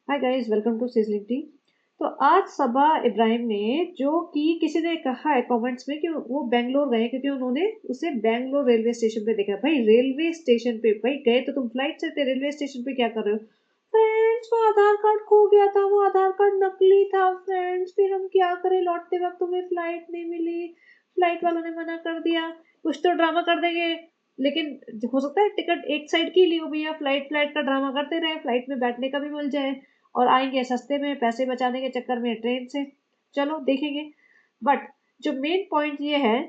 Hi guys, welcome to sizzling tea. तो आज सबा इब्राहिम ने जो कि किसी ने कहा है कमेंट्स में कि वो बेंगलोर गए क्योंकि उन्होंने उसे बेंगलोर रेलवे स्टेशन पे देखा। भाई रेलवे स्टेशन पे भाई गए तो तुम फ्लाइट से थे, रेलवे स्टेशन पे क्या कर रहे हो? फ्रेंड्स, वो आधार कार्ड खो गया था, वो आधार कार्ड नकली था फ्रेंड्स, फिर हम क्या करें, लौटते वक्त तुम्हें फ्लाइट नहीं मिली, फ्लाइट वालों ने मना कर दिया। कुछ तो ड्रामा कर देंगे, लेकिन हो सकता है टिकट एक साइड की ली हो भैया, फ्लाइट फ्लाइट का ड्रामा करते रहे, फ्लाइट में बैठने का भी मिल जाए और आएंगे सस्ते में पैसे बचाने के चक्कर में ट्रेन से। चलो देखेंगे। बट जो मेन पॉइंट ये है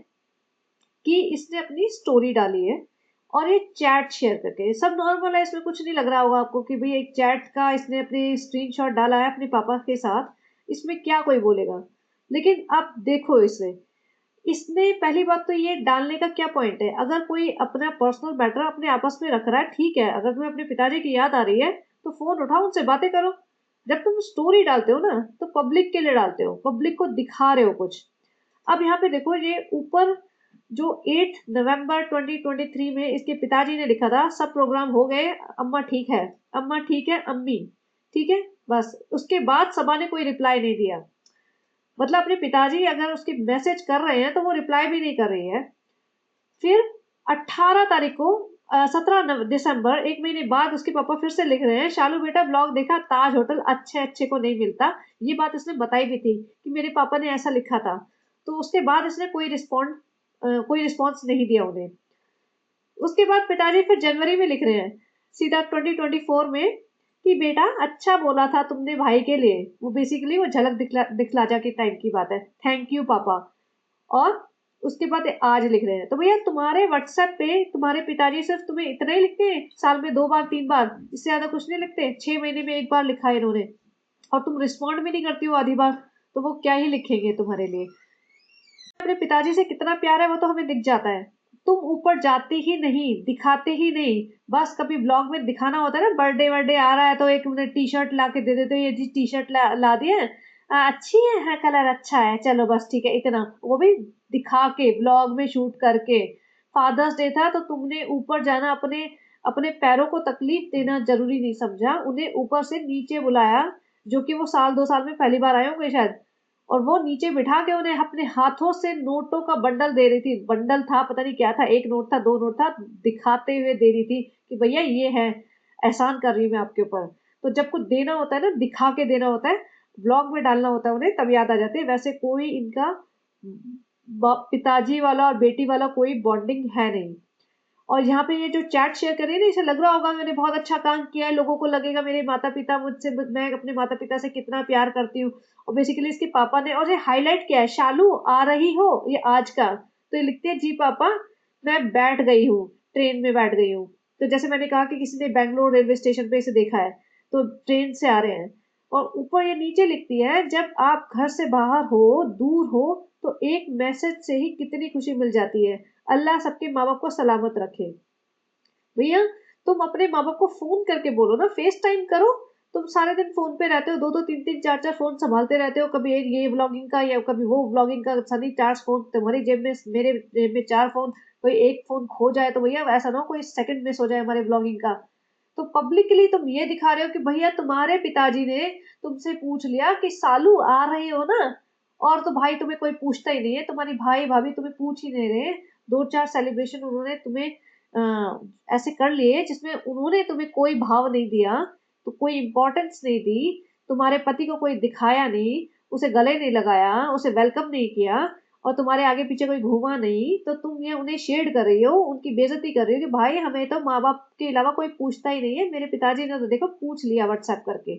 कि इसने अपनी स्टोरी डाली है और एक चैट शेयर करके, सब नॉर्मल है, इसमें कुछ नहीं लग रहा होगा आपको कि भाई एक चैट का इसने अपनी स्क्रीनशॉट डाला है अपने पापा के साथ, इसमें क्या कोई बोलेगा। लेकिन आप देखो इसे, इसने पहली बात तो ये डालने का क्या पॉइंट है? अगर कोई अपना पर्सनल मैटर अपने आपस में रख रहा है, ठीक है, अगर तुम्हें अपने पिताजी की याद आ रही है तो फोन उठाओ, उनसे बातें करो। जब तुम स्टोरी डालते हो ना तो पब्लिक के लिए डालते हो, पब्लिक को दिखा रहे हो कुछ। अब यहाँ पे देखो, ये ऊपर जो 8 नवंबर 2023 में इसके पिताजी ने लिखा था, सब प्रोग्राम हो गए, अम्मा ठीक है, अम्मा ठीक है, अम्मी ठीक है, बस उसके बाद सबा ने कोई रिप्लाई नहीं दिया। मतलब अपने पिताजी अगर उसके मैसेज कर रहे हैं तो वो रिप्लाई भी नहीं कर रही है। फिर 18 तारीख को 17 दिसंबर, एक महीने बाद उसके पापा फिर से लिख रहे हैं, शालू बेटा ब्लॉग देखा, ताज होटल अच्छे अच्छे को नहीं मिलता। ये बात इसने बताई भी थी कि मेरे पापा ने ऐसा लिखा था। तो उसके बाद इसने कोई रिस्पॉन्स नहीं दिया उन्हें। उसके बाद पिताजी फिर जनवरी में लिख रहे हैं सीधा 2024 में कि बेटा अच्छा बोला था तुमने भाई के लिए। वो बेसिकली वो झलक दिखलाजा के टाइम की बात है, थैंक यू पापा। और उसके बाद आज लिख रहे हैं, तो भैया तुम्हारे व्हाट्सएप पे तुम्हारे पिताजी सिर्फ तुम्हें इतना ही लिखते हैं, साल में 2 बार 3 बार, इससे ज्यादा कुछ नहीं लिखते? 6 महीने में एक बार लिखा है इन्होंने और तुम रिस्पॉन्ड भी नहीं करती हो आधी बार, तो वो क्या ही लिखेंगे तुम्हारे लिए? अपने पिताजी से कितना प्यार है वो तो हमें दिख जाता है। तुम ऊपर जाते ही नहीं, दिखाते ही नहीं। बस कभी ब्लॉग में दिखाना होता है ना, बर्थडे वर्डे आ रहा है तो एक मिनट टी शर्ट ला के दे देते हो, ये जी टी शर्ट ला दिए, अच्छी है, हाँ कलर अच्छा है, चलो बस ठीक है, इतना वो भी दिखा के ब्लॉग में शूट करके। फादर्स डे था तो तुमने ऊपर जाना, अपने अपने पैरों को तकलीफ देना जरूरी नहीं समझा, उन्हें ऊपर से नीचे बुलाया, जो कि वो साल 2 साल में पहली बार आए होंगे शायद। और वो नीचे बिठा के उन्हें अपने हाथों से नोटों का बंडल दे रही थी, बंडल था पता नहीं क्या था, एक नोट था 2 नोट था, दिखाते हुए दे रही थी कि भैया ये है, एहसान कर रही हूँ मैं आपके ऊपर। तो जब कुछ देना होता है ना, दिखा के देना होता है, ब्लॉग में डालना होता है उन्हें, तब याद आ जाती है। वैसे कोई इनका पिताजी वाला और बेटी वाला कोई बॉन्डिंग है नहीं। और यहाँ पे ये जो चैट शेयर कर रही है ना, इसे लग रहा होगा मैंने बहुत अच्छा काम किया है, लोगों को लगेगा मेरे माता पिता मुझसे, मैं अपने माता पिता से कितना प्यार करती हूँ। और बेसिकली इसके पापा ने, और ये हाईलाइट किया है, शालू आ रही हो, ये आज का। तो ये लिखते हैं, जी पापा मैं बैठ गई हूँ, ट्रेन में बैठ गई हूँ। तो जैसे मैंने कहा कि किसी ने बेंगलोर रेलवे स्टेशन पे इसे देखा है, तो ट्रेन से आ रहे हैं। और ऊपर ये नीचे लिखती है, जब आप घर से बाहर हो, दूर हो, तो एक मैसेज से ही कितनी खुशी मिल जाती है। अल्लाह सबके माँ बाप को सलामत रखे। भैया तुम अपने माँ बाप को फोन करके बोलो ना, फेस टाइम करो। तुम सारे दिन फोन पे रहते हो, दो दो तीन तीन चार चार फोन संभालते रहते हो, कभी एक ये ब्लॉगिंग का या कभी वो ब्लॉगिंग का, सनी चार फोन तुम्हारी जेब में, मेरे जेब में 4 फोन। कोई एक फोन खो जाए तो भैया ऐसा ना हो कोई सेकंड मिस हो जाए हमारे ब्लॉगिंग का। तो पब्लिकली तुम ये दिखा रहे हो कि भैया तुम्हारे पिताजी ने तुमसे पूछ लिया कि सालू आ रहे हो ना, और तो भाई तुम्हें कोई पूछता ही नहीं है, तुम्हारी भाई भाभी तुम्हें पूछ ही नहीं रहे। 2 4 सेलिब्रेशन उन्होंने तुम्हें ऐसे कर लिए जिसमें उन्होंने तुम्हें कोई भाव नहीं दिया, तो कोई इंपॉर्टेंस नहीं दी, तुम्हारे पति को कोई दिखाया नहीं, उसे गले नहीं लगाया, उसे वेलकम नहीं किया, और तुम्हारे आगे पीछे कोई घूमा नहीं, तो तुम ये उन्हें शेड कर रही हो, उनकी बेइज्जती कर रही हो कि भाई हमें तो माँ बाप के अलावा कोई पूछता ही नहीं है, मेरे पिताजी ने तो देखो पूछ लिया व्हाट्सएप करके।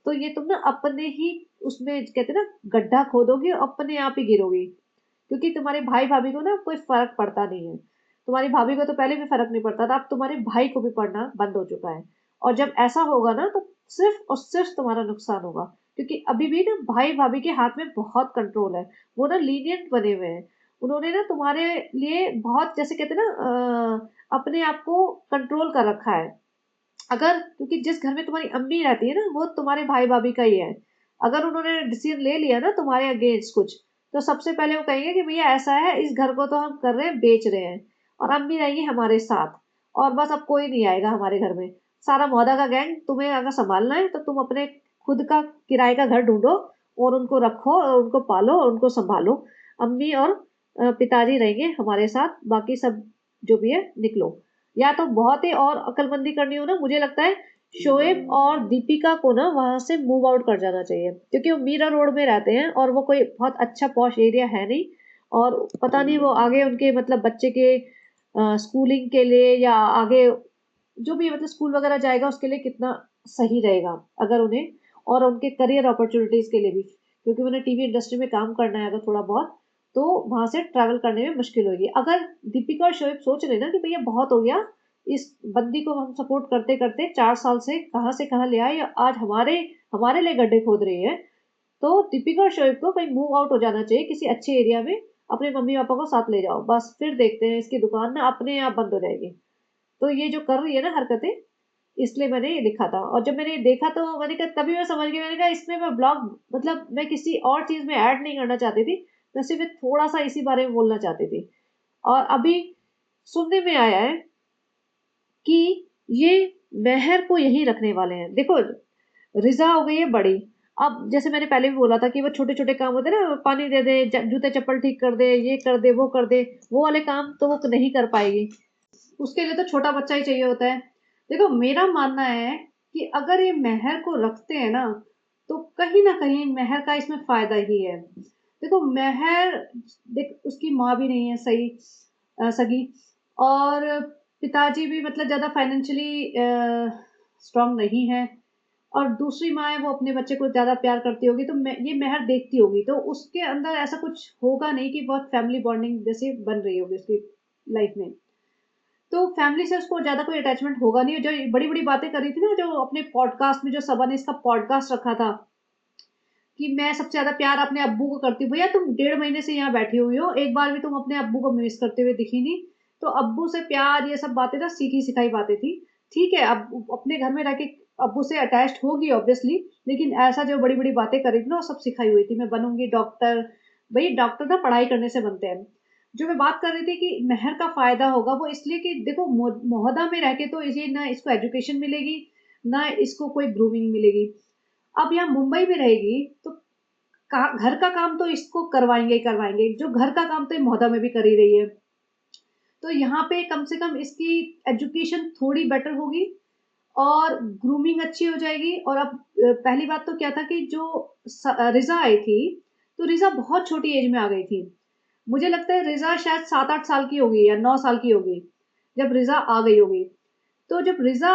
तो ये तुम ना अपने ही उसमें कहते ना, गड्ढा खोदोगी और अपने आप ही गिरोगी। क्योंकि तुम्हारे भाई भाभी को ना कोई फर्क पड़ता नहीं है। तुम्हारी भाभी को तो पहले भी फर्क नहीं पड़ता था, अब तुम्हारे भाई को भी पड़ना बंद हो चुका है। और जब ऐसा होगा ना तो सिर्फ और सिर्फ तुम्हारा नुकसान होगा। क्योंकि अभी भी ना भाई भाभी के हाथ में बहुत कंट्रोल है, वो ना लीनियंट बने हुए हैं। उन्होंने ना तुम्हारे लिए बहुत, जैसे कहते हैं ना, अपने आप को कंट्रोल कर रखा है। अगर, क्योंकि जिस घर में तुम्हारी अम्मी रहती है ना, वो तुम्हारे भाई भाभी का ही है। अगर उन्होंने डिसीजन ले लिया ना तुम्हारे अगेंस्ट कुछ, तो सबसे पहले वो कहेंगे कि भैया ऐसा है, इस घर को तो हम कर रहे हैं, बेच रहे हैं, और अम्मी रहेंगी हमारे साथ, और बस अब कोई नहीं आएगा हमारे घर में। सारा मोहदा का गैंग, तुम्हें अगर संभालना है तो तुम अपने खुद का किराए का घर ढूंढो और उनको रखो और उनको पालो और उनको संभालो। अम्मी और पिताजी रहेंगे हमारे साथ, बाकी सब जो भी है निकलो। या तो बहुत ही और अक्लमंदी करनी हो ना, मुझे लगता है शोएब और दीपिका को ना वहां से मूव आउट कर जाना चाहिए, क्योंकि वो मीरा रोड में रहते हैं और वो कोई बहुत अच्छा पॉश एरिया है नहीं। और पता नहीं वो आगे उनके मतलब बच्चे के स्कूलिंग के लिए या आगे जो भी मतलब स्कूल वगैरह जाएगा उसके लिए कितना सही रहेगा, अगर उन्हें और उनके करियर अपॉर्चुनिटीज के लिए भी, क्योंकि उन्हें टीवी इंडस्ट्री में काम करना है अगर थोड़ा बहुत, तो वहां से ट्रैवल करने में मुश्किल होगी। अगर दीपिका और शोएब सोच रहे ना कि भैया बहुत हो गया, इस बंदी को हम सपोर्ट करते करते 4 साल से कहाँ ले आए, आज हमारे हमारे लिए गड्ढे खोद रही है, तो दीपिका और शोएब को कहीं मूव आउट हो जाना चाहिए किसी अच्छे एरिया में, अपने मम्मी पापा को साथ ले जाओ, बस फिर देखते हैं इसकी दुकान ना अपने आप बंद हो जाएगी। तो ये जो कर रही है ना हरकतें, इसलिए मैंने ये लिखा था। और जब मैंने ये देखा तो मैंने कहा, तभी मैं समझ गई, मैंने कहा इसमें मैं ब्लॉग मतलब मैं किसी और चीज में ऐड नहीं करना चाहती थी, मैं सिर्फ थोड़ा सा इसी बारे में बोलना चाहती थी। और अभी सुनने में आया है कि ये मेहर को यही रखने वाले हैं। देखो, रिजा हो गई है बड़ी, अब जैसे मैंने पहले भी बोला था कि वो छोटे छोटे काम होते हैं ना, पानी दे दे, जूते चप्पल ठीक कर दे, ये कर दे वो कर दे, वो वाले काम तो वो नहीं कर पाएगी, उसके लिए तो छोटा बच्चा ही चाहिए होता है। देखो मेरा मानना है कि अगर ये मेहर को रखते हैं तो कहीं ना कहीं मेहर का इसमें फायदा ही है। देखो मेहर, देख उसकी माँ भी नहीं है सही, सगी, और पिताजी भी मतलब ज्यादा फाइनेंशियली स्ट्रांग नहीं है, और दूसरी माँ है वो अपने बच्चे को ज्यादा प्यार करती होगी, तो ये मेहर देखती होगी, तो उसके अंदर ऐसा कुछ होगा नहीं कि बहुत फैमिली बॉन्डिंग जैसी बन रही होगी उसकी लाइफ में। तो फैमिली से उसको ज्यादा कोई अटैचमेंट होगा नहीं। जो बड़ी बड़ी बातें करी थी ना, जो अपने पॉडकास्ट में, जो सबा ने इसका पॉडकास्ट रखा था कि मैं सबसे ज्यादा प्यार अपने अब्बू को करती हूँ, भैया तुम 1.5 महीने से यहाँ बैठी हुई हो, एक बार भी तुम अपने अब्बू को मिस करते हुए दिखी नहीं। तो अब्बू से प्यार, ये सब बातें ना सीखी सिखाई बातें थी। ठीक है, अब अपने घर में रह के अब्बू से अटैच्ड होगी ऑब्वियसली, लेकिन ऐसा जो बड़ी बड़ी बातें करी थी ना वो सब सिखाई हुई थी, मैं बनूंगी डॉक्टर। भाई डॉक्टर ना पढ़ाई करने से बनते हैं। जो मैं बात कर रही थी कि मेहर का फायदा होगा, वो इसलिए कि देखो मोहदा में रह के तो इसे ना इसको एजुकेशन मिलेगी, ना इसको कोई ग्रूमिंग मिलेगी। अब यहाँ मुंबई में रहेगी तो घर का काम तो इसको करवाएंगे ही करवाएंगे, जो घर का काम तो ये मोहदा में भी कर ही रही है। तो यहाँ पे कम से कम इसकी एजुकेशन थोड़ी बेटर होगी और ग्रूमिंग अच्छी हो जाएगी। और अब पहली बात तो क्या था कि जो रिजा आई थी, तो रिजा बहुत छोटी एज में आ गई थी। मुझे लगता है रिजा शायद 7-8 साल की होगी या 9 साल की होगी जब रिजा आ गई होगी। तो जब रिजा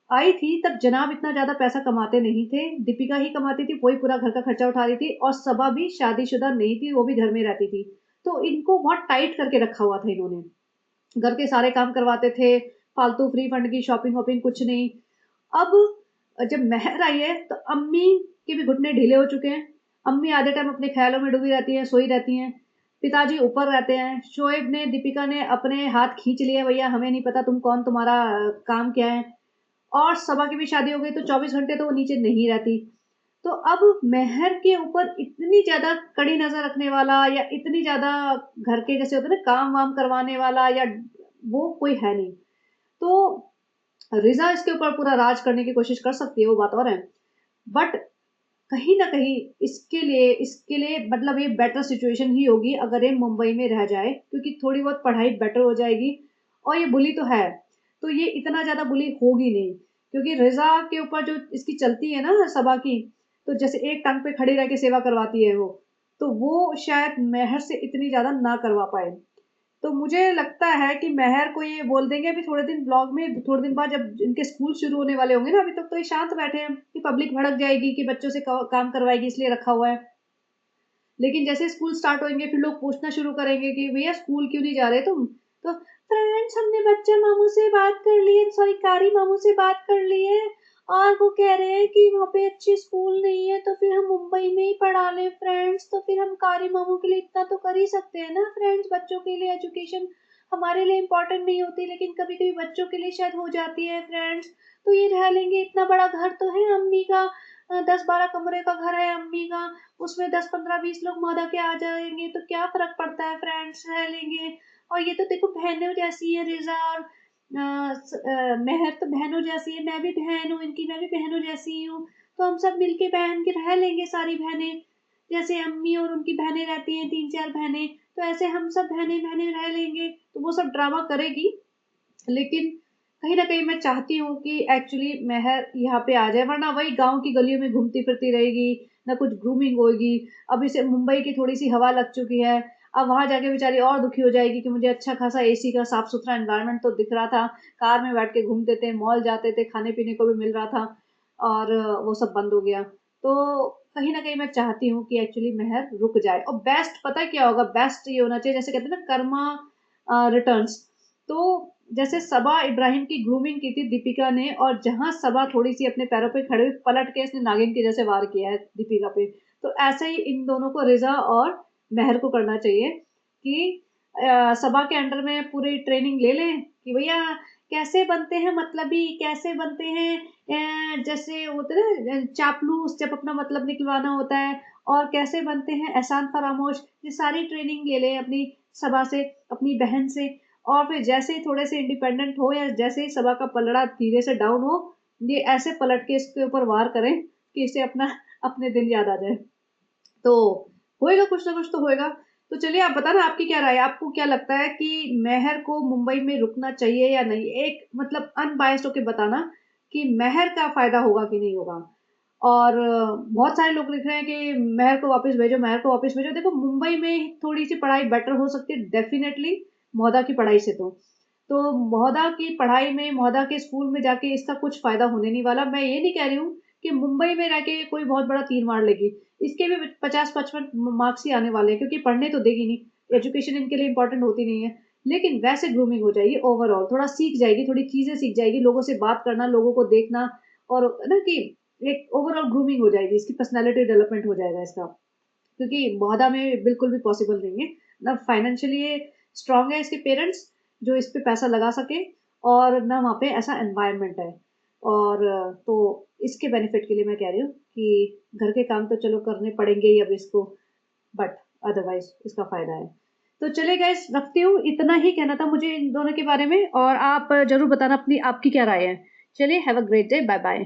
आई थी तब जनाब इतना ज्यादा पैसा कमाते नहीं थे, दीपिका ही कमाती थी, वही पूरा घर का खर्चा उठा रही थी, और सबा भी शादीशुदा नहीं थी, वो भी घर में रहती थी। तो इनको बहुत टाइट करके रखा हुआ था इन्होंने, घर के सारे काम करवाते थे, फालतू फ्री फंड की शॉपिंग वॉपिंग कुछ नहीं। अब जब मेहर आई है तो अम्मी के भी घुटने ढीले हो चुके हैं, अम्मी आधे टाइम अपने ख्यालों में डूबी रहती हैं, सोई रहती हैं, पिताजी ऊपर रहते हैं, शोएब ने दीपिका ने अपने हाथ खींच लिया, भैया हमें नहीं पता तुम कौन, तुम्हारा काम क्या है। और सबा की भी शादी हो गई तो 24 घंटे तो वो नीचे नहीं रहती। तो अब मेहर के ऊपर इतनी ज्यादा कड़ी नजर रखने वाला या इतनी ज्यादा घर के जैसे होते हैं ना काम वाम करवाने वाला, या वो कोई है नहीं। तो रिजा इसके ऊपर पूरा राज करने की कोशिश कर सकती है, वो बात और है। बट कहीं ना कहीं इसके लिए मतलब ये बेटर सिचुएशन ही होगी अगर ये मुंबई में रह जाए, क्योंकि थोड़ी बहुत पढ़ाई बेटर हो जाएगी। और ये बुली तो है, तो ये इतना ज्यादा बुली होगी नहीं, क्योंकि रिजा के ऊपर जो इसकी चलती है ना सबा की, तो जैसे एक टांग पे खड़ी रह के सेवा करवाती है वो, तो वो शायद मेहर से इतनी ज्यादा ना करवा पाए। तो मुझे लगता है कि मेहर को ये बोल देंगे अभी थोड़े दिन ब्लॉग में, थोड़े दिन बाद जब इनके स्कूल शुरू होने वाले होंगे ना, अभी तक तो ये शांत बैठे हैं कि पब्लिक भड़क जाएगी कि बच्चों से काम करवाएगी इसलिए रखा हुआ है। लेकिन जैसे स्कूल स्टार्ट होंगे फिर लोग पूछना शुरू करेंगे कि भैया स्कूल क्यों नहीं जा रहे तुम, तो फ्रेंड्स हमने बच्चा मामू से बात कर ली है, सॉरी कारी मामू से बात कर ली है, और वो कह रहे हैं कि वहाँ पे अच्छी स्कूल नहीं है, तो फिर हम मुंबई में ही पढ़ा लें फ्रेंड्स, तो फिर हम कारी मामू के लिए इतना तो कर ही सकते हैं ना फ्रेंड्स, बच्चों के लिए एजुकेशन हमारे लिए इम्पोर्टेंट नहीं होती लेकिन कभी कभी बच्चों के लिए शायद हो जाती है फ्रेंड्स। तो ये रह लेंगे, इतना बड़ा घर तो है अम्मी का, 10-12 कमरे का घर है अम्मी का, उसमें 10-15-20 लोग मादा के आ जाएंगे तो क्या फर्क पड़ता है फ्रेंड्स, रह लेंगे। और ये तो देखो बहनों जैसी है रिजा और मेहर तो बहनों जैसी है, मैं भी बहन हूँ इनकी, मैं भी बहनों जैसी ही हूँ, तो हम सब मिलके बहन के रह लेंगे सारी बहनें। जैसे अम्मी और उनकी बहनें रहती हैं 3-4 बहनें, तो ऐसे हम सब बहनें-बहनें रह लेंगे। तो वो सब ड्रामा करेगी, लेकिन कहीं न कहीं मैं चाहती हूँ कि एक्चुअली मेहर यहाँ पे आ जाए, वरना वही गाँव की गलियों में घूमती-फिरती रहेगी, ना कुछ ग्रूमिंग होएगी। अब इसे मुंबई की थोड़ी-सी हवा लग चुकी है, अब वहाँ जाके बेचारी और दुखी हो जाएगी कि मुझे अच्छा खासा एसी का साफ-सुथरा एनवायरनमेंट तो दिख रहा था, कार में बैठ के घूमते थे, मॉल जाते थे, खाने-पीने को भी मिल रहा था और वो सब बंद हो गया। तो कहीं न कहीं मैं चाहती हूँ कि एक्चुअली मेहर रुक जाए और बेस्ट पता है क्या होगा? बेस्ट ये होना चाहिए, जैसे कहते हैं ना कर्मा रिटर्न्स। तो जैसे सबा इब्राहिम की ग्रूमिंग की थी दीपिका ने, और जहाँ सबा थोड़ी-सी अपने पैरों पे खड़े हुई, पलट के इसने नागिन के जैसे वार किया है दीपिका पे। तो ऐसे ही इन दोनों को, रिज़ा और मेहर को करना चाहिए कि सबा के अंडर में पूरी ट्रेनिंग ले लें कि भैया कैसे बनते हैं मतलबी, कैसे बनते हैं जैसे होते हैं ना चापलूस, जब अपना मतलब निकलवाना होता है, और कैसे बनते हैं एहसान फरामोश, ये सारी ट्रेनिंग ले लें अपनी सबा से, अपनी बहन से। और फिर जैसे ही थोड़े से इंडिपेंडेंट हो या जैसे ही सबा का पलड़ा धीरे से डाउन हो, ये ऐसे पलट के इसके ऊपर वार करें कि इसे अपना अपने दिन याद आ जाए। तो होएगा, कुछ ना कुछ तो होएगा। तो चलिए आप बताना आपकी क्या राय है? आपको क्या लगता है कि मेहर को मुंबई में रुकना चाहिए या नहीं? एक मतलब अनबायस्ड होके बताना कि मेहर का फ़ायदा होगा कि नहीं होगा? और बहुत सारे लोग लिख रहे हैं कि मेहर को वापस भेजो, मेहर को वापस भेजो। देखो मुंबई में थोड़ी-सी पढ़ाई बेटर हो सकती है डेफ़िनेटली मोहदा की पढ़ाई से तो। तो मोहदा की पढ़ाई में, मोहदा के स्कूल में जाके इसका कुछ फ़ायदा होने नहीं वाला। मैं ये नहीं कह रही हूँ कि मुंबई में रह के कोई बहुत बड़ा तीर मार लेगी। इसके भी 50-55 मार्क्स ही आने वाले हैं, क्योंकि पढ़ने तो देगी नहीं। एजुकेशन इनके लिए इम्पोर्टेंट होती नहीं है। लेकिन वैसे ग्रूमिंग हो जाएगी ओवरऑल, थोड़ा सीख जाएगी, थोड़ी चीज़ें सीख जाएगी, लोगों से बात करना, लोगों को देखना, और ना कि एक ओवरऑल ग्रूमिंग हो जाएगी, इसकी पर्सनैलिटी डेवलपमेंट हो जाएगा इसका। क्योंकि मोहदा में बिल्कुल भी पॉसिबल नहीं है। ना फाइनेंशियली ये स्ट्रॉन्ग है इसके पेरेंट्स, जो इस पे पैसा लगा सकें, और ना वहाँ पे ऐसा एनवायरनमेंट है। और तो इसके बेनिफिट के लिए मैं कह रही हूँ कि घर के काम तो चलो करने पड़ेंगे ही अब इसको, बट अदरवाइज़ इसका फ़ायदा है। तो चलिए गाइस रखती हूँ, इतना ही कहना था मुझे इन दोनों के बारे में, और आप ज़रूर बताना अपनी आपकी क्या राय है। चलिए have a great day, bye-bye.